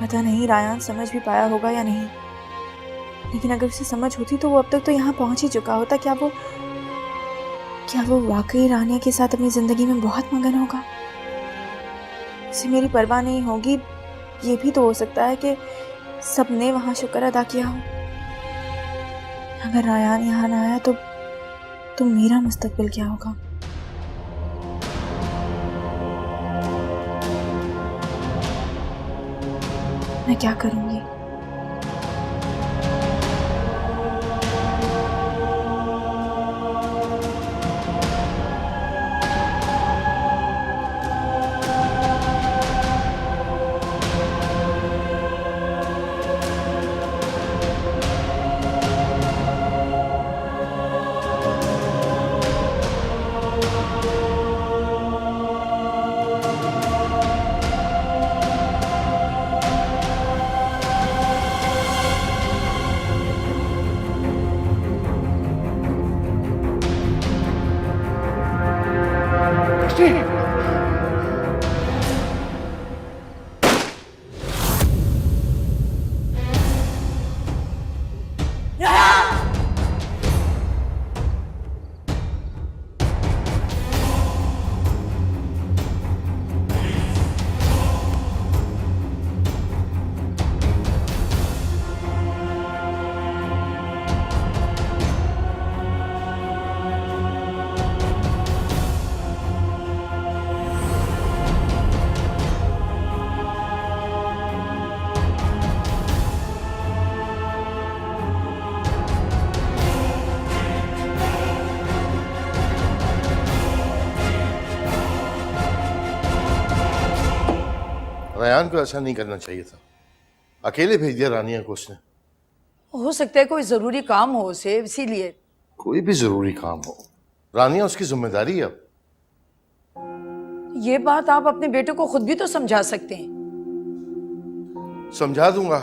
पता नहीं रायान समझ भी पाया होगा या नहीं, लेकिन अगर उसे समझ होती तो वो अब तक तो यहाँ पहुंच ही चुका होता। क्या वो वाकई रानिया के साथ अपनी जिंदगी में बहुत मगन होगा? उसे मेरी परवाह नहीं होगी। ये भी तो हो सकता है कि सबने वहां शुक्र अदा किया हो। अगर रायान यहाँ ना आया तो मेरा मुस्तकबिल क्या होगा? मैं क्या करूंगी? रयान को ऐसा नहीं करना चाहिए था। अकेले भेज दिया रानिया को उसने। हो सकता है कोई जरूरी काम हो उसे, इसीलिए। कोई भी जरूरी काम हो, रानिया उसकी जिम्मेदारी है। अब ये बात आप अपने बेटे को खुद भी तो समझा सकते हैं। समझा दूंगा,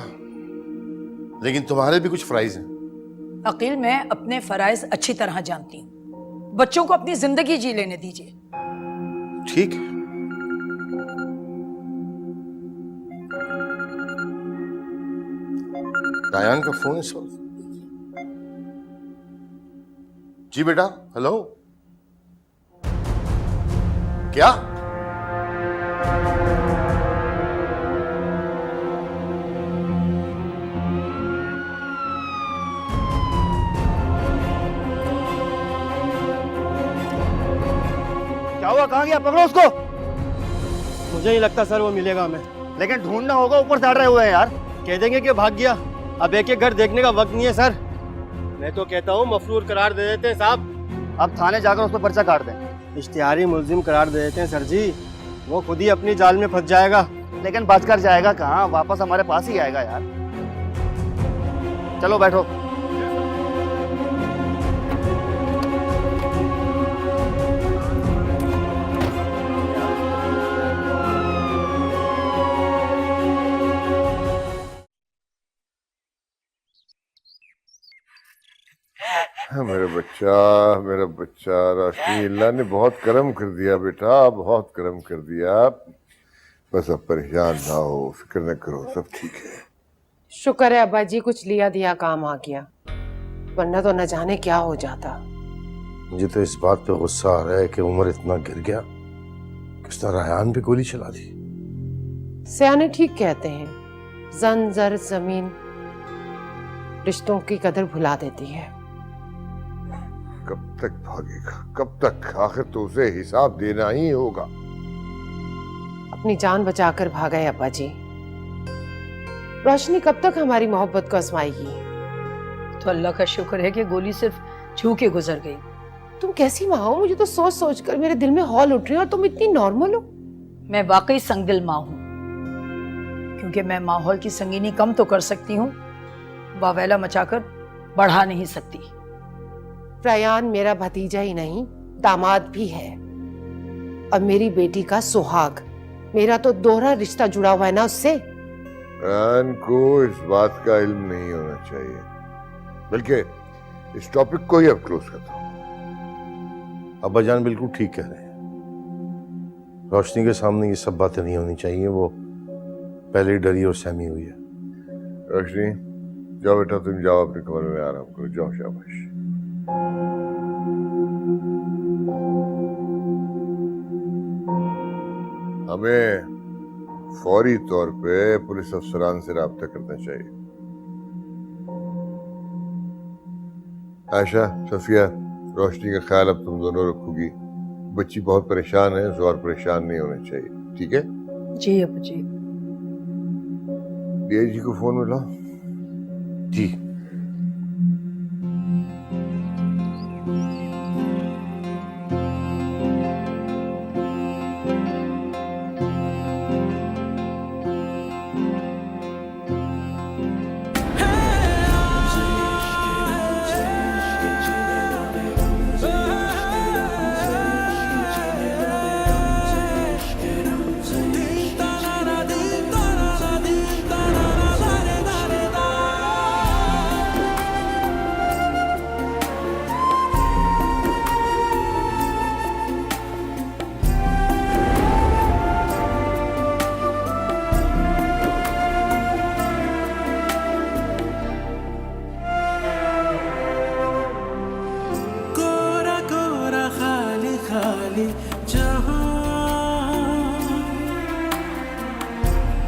लेकिन तुम्हारे भी कुछ फराइज हैं। अकील, मैं अपने फराइज अच्छी तरह जानती हूँ। बच्चों को अपनी जिंदगी जी लेने दीजिए। ठीक है। रायान का फोन इस वक्त। जी बेटा, हेलो। क्या? क्या हुआ? कहाँ गया? पकड़ो उसको। मुझे नहीं लगता सर वो मिलेगा हमें। लेकिन ढूंढना होगा, ऊपर चढ़ रहे हुए हैं यार। कह देंगे कि भाग गया। अब एक एक घर देखने का वक्त नहीं है सर। मैं तो कहता हूँ मफरूर करार दे देते हैं साहब। अब थाने जाकर उस पर पर्चा काट दें। इश्तिहारी मुल्जिम करार दे देते हैं सर जी। वो खुद ही अपनी जाल में फंस जाएगा। लेकिन बचकर जाएगा कहाँ? वापस हमारे पास ही आएगा यार। चलो बैठो। मेरा बच्चा रोशनी, अल्लाह ने बहुत करम कर दिया बेटा, बहुत करम कर दिया। बस अब परेशान ना हो, फिक्र न करो, सब ठीक है। शुक्र है अब्बा जी, कुछ लिया दिया काम आ गया, वरना तो न जाने क्या हो जाता। मुझे तो इस बात पे गुस्सा आ रहा है कि उमर इतना गिर गया कि उसने रायान पे गोली चला दी। सयाने ठीक कहते हैं, जन जर जमीन रिश्तों की कदर भुला देती है। कब तक भागेगा, कब तक? आखिर तो उसे हिसाब देना ही होगा। अपनी जान बचाकर भागा है अब्बा जी। रोशनी कब तक हमारी मोहब्बत को आजमाएगी? तो अल्लाह का शुक्र है कि गोली सिर्फ छू के गुजर गई। तुम कैसी माँ हो? मुझे तो सोच सोच कर मेरे दिल में हौल उठ रही है, और तुम इतनी नॉर्मल हो। मैं वाकई संगदिल माँ हूँ, क्योंकि मैं माहौल की संगीनी कम तो कर सकती हूँ, वावेला मचाकर बढ़ा नहीं सकती। रयान मेरा भतीजा ही नहीं, दामाद भी है, और मेरी बेटी का सुहाग। मेरा तो दोहरा रिश्ता जुड़ा हुआ है ना उससे। रयान को इस बात का इल्म नहीं होना चाहिए, बल्कि इस टॉपिक को ही अब क्लोज करता हूँ। अब्बाजान बिल्कुल ठीक कह रहे हैं। रोशनी के सामने ये सब बातें नहीं होनी चाहिए। वो पहले ही डरी और सहमी हुई है। रोशनी जाओ बेटा, तुम जाओ अपने कमरे में आराम करो, जाओ शाबाश। हमें फौरी तौर पे पुलिस अफसरान से राब्ता करना चाहिए। आयशा, सफिया, रोशनी का ख्याल अब तुम दोनों रखोगी। बच्ची बहुत परेशान है, जोर परेशान नहीं होना चाहिए, ठीक है? जी अबू जी। डीआईजी को फोन मिला? जी। कोरा कोरा खाली खाली जहां,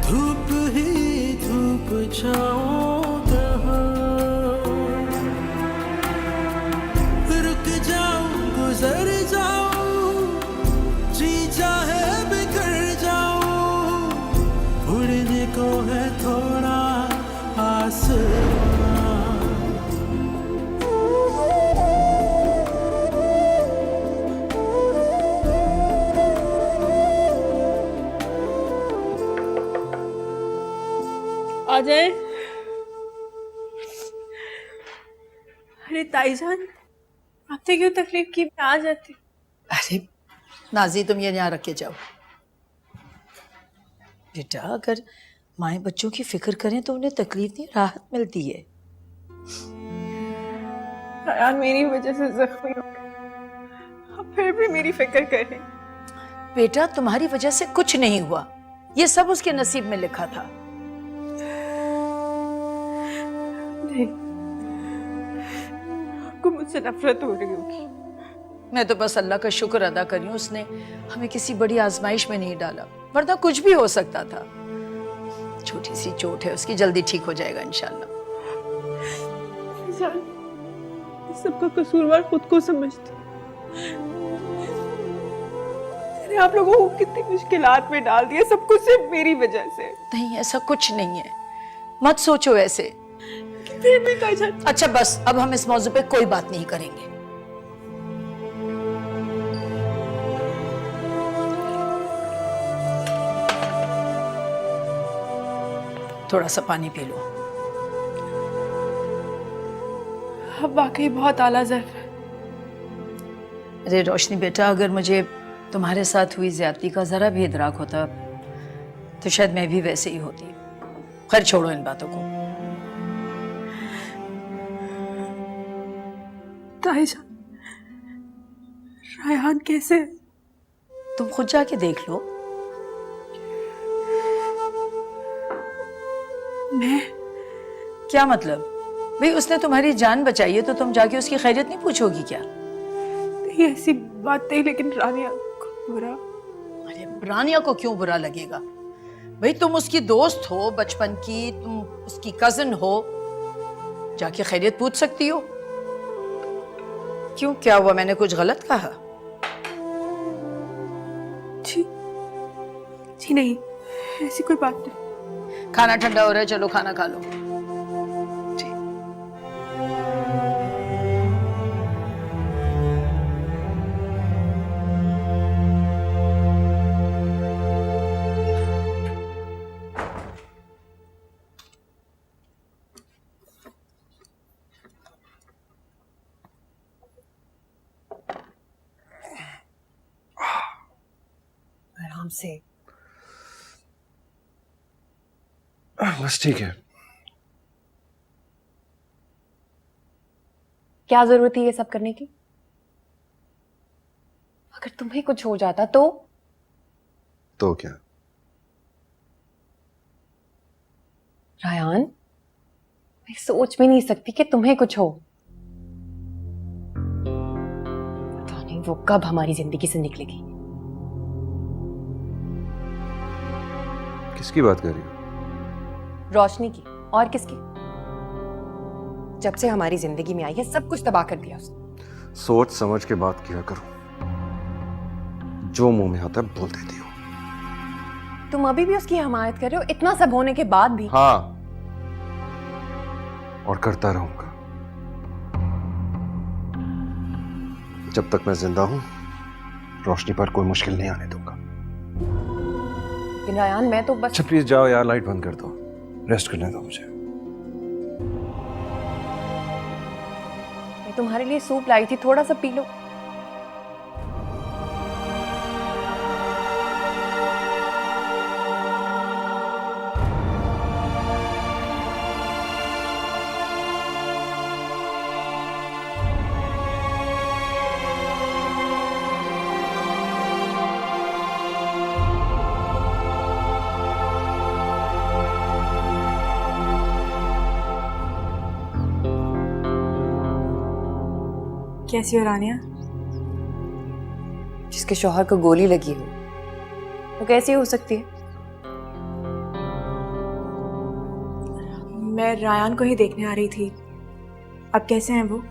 धूप ही धूप छाओ कहाँ, रुक जाऊं गुजर जाऊं, जी चाहे बिखर जाऊं, उड़ने को है थोड़ा आसमां। आ जाए। अरे ताईजान, आपने क्यों तकलीफ की? मैं आ जाती। अरे नाजी, तुम ये यहाँ रख के जाओ। बेटा, अगर माएँ बच्चों की फिक्र करें तो उन्हें तकलीफ नहीं, राहत मिलती है। यार मेरी वजह से जख्मी हो गए, अब फिर भी मेरी फिक्र कर रही। बेटा, तुम्हारी वजह से कुछ नहीं हुआ, ये सब उसके नसीब में लिखा था। नहीं, आपको मुझसे नफरत हो रही होगी। मैं तो बस अल्लाह का शुक्र अदा कर रही हूँ, उसने हमें किसी बड़ी आजमाइश में नहीं डाला, वरना कुछ भी हो सकता था। छोटी सी चोट है उसकी, जल्दी ठीक हो जाएगा इंशाल्लाह। जान, इस सबका कसूरवार खुद को समझती। मैंने आप लोगों को कितनी मुश्किलात में डाल दिया, सब कुछ सिर्फ मेरी वजह से। नहीं, ऐसा कुछ नहीं है, मत सोचो ऐसे। फिर भी ताईजान, अच्छा बस, अब हम इस मौजू पे कोई बात नहीं करेंगे। थोड़ा सा पानी पी लो। अब वाकई बहुत आला ज़र्फ है। अरे रोशनी बेटा, अगर मुझे तुम्हारे साथ हुई ज्यादती का जरा भी इदराक होता तो शायद मैं भी वैसे ही होती। खैर छोड़ो इन बातों को। ताईजान, रायहान कैसे? तुम खुद जाके देख लो। मैं? क्या मतलब? भाई उसने तुम्हारी जान बचाई है तो तुम जाके उसकी खैरियत नहीं पूछोगी क्या? नहीं, ऐसी बात नहीं, लेकिन रानिया को बुरा। अरे रानिया को क्यों बुरा लगेगा? भाई तुम उसकी दोस्त हो बचपन की, तुम उसकी कजन हो, जाके खैरियत पूछ सकती हो। क्यों, क्या हुआ? मैंने कुछ गलत कहा? जी जी नहीं, ऐसी कोई बात नहीं। खाना ठंडा हो रहा है, चलो खाना खा लो। आराम से। बस ठीक है। क्या जरूरत है ये सब करने की? अगर तुम्हें कुछ हो जाता तो? तो क्या? रायान, मैं सोच भी नहीं सकती कि तुम्हें कुछ हो। पता नहीं वो कब हमारी जिंदगी से निकलेगी। किसकी बात कर रही हो? रोशनी की, और किसकी? जब से हमारी जिंदगी में आई है सब कुछ तबाह कर दिया उसने। सोच समझ के बात किया करो, जो मुंह में आता है बोल देती हो। तुम अभी भी उसकी हमायत कर रहे हो, इतना सब होने के बाद भी। हाँ, और करता रहूंगा जब तक मैं जिंदा हूं। रोशनी पर कोई मुश्किल नहीं आने दूंगा। लेकिन रायान, मैं तो बस। अच्छा प्लीज जाओ यार, लाइट बंद कर दो, रेस्ट करने दो मुझे। मैं तुम्हारे लिए सूप लाई थी, थोड़ा सा पी लो। कैसी हो रानिया? जिसके शौहर को गोली लगी हो वो कैसी हो सकती है? मैं रायान को ही देखने आ रही थी। अब कैसे हैं वो?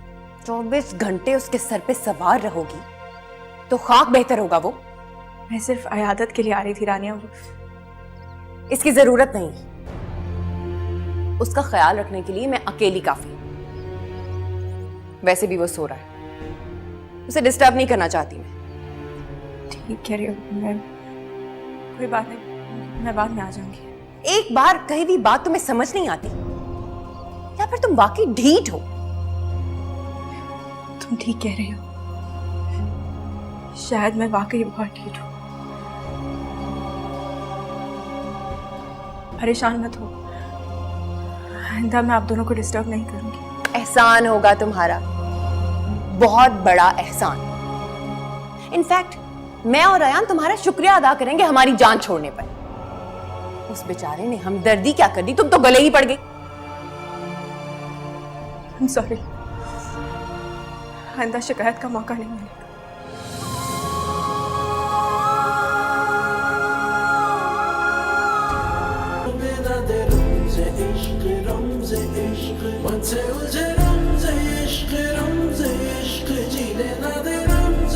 24 घंटे उसके सर पे सवार रहोगी तो खाक बेहतर होगा वो। मैं सिर्फ अयादत के लिए आ रही थी रानिया। वो इसकी जरूरत नहीं, उसका ख्याल रखने के लिए मैं अकेली काफी। वैसे भी वो सो रहा है, उसे डिस्टर्ब नहीं करना चाहती मैं। ठीक कह रही हो, मैं कोई बात नहीं, मैं बाद में आ जाऊंगी। एक बार कही हुई बात तुम्हें समझ नहीं आती या फिर तुम वाकई ढीठ हो? तुम ठीक कह रही हो, शायद मैं वाकई बहुत ढीठ हूँ। परेशान मत हो, आइंदा मैं आप दोनों को डिस्टर्ब नहीं करूंगी। एहसान होगा तुम्हारा, बहुत बड़ा एहसान। इनफैक्ट मैं और अयान तुम्हारा शुक्रिया अदा करेंगे हमारी जान छोड़ने पर। उस बेचारे ने हमदर्दी क्या कर दी, तुम तो गले ही पड़ गई। I'm sorry, आइंदा शिकायत का मौका नहीं मिलेगा। रमज़े इश्क मन से उलझे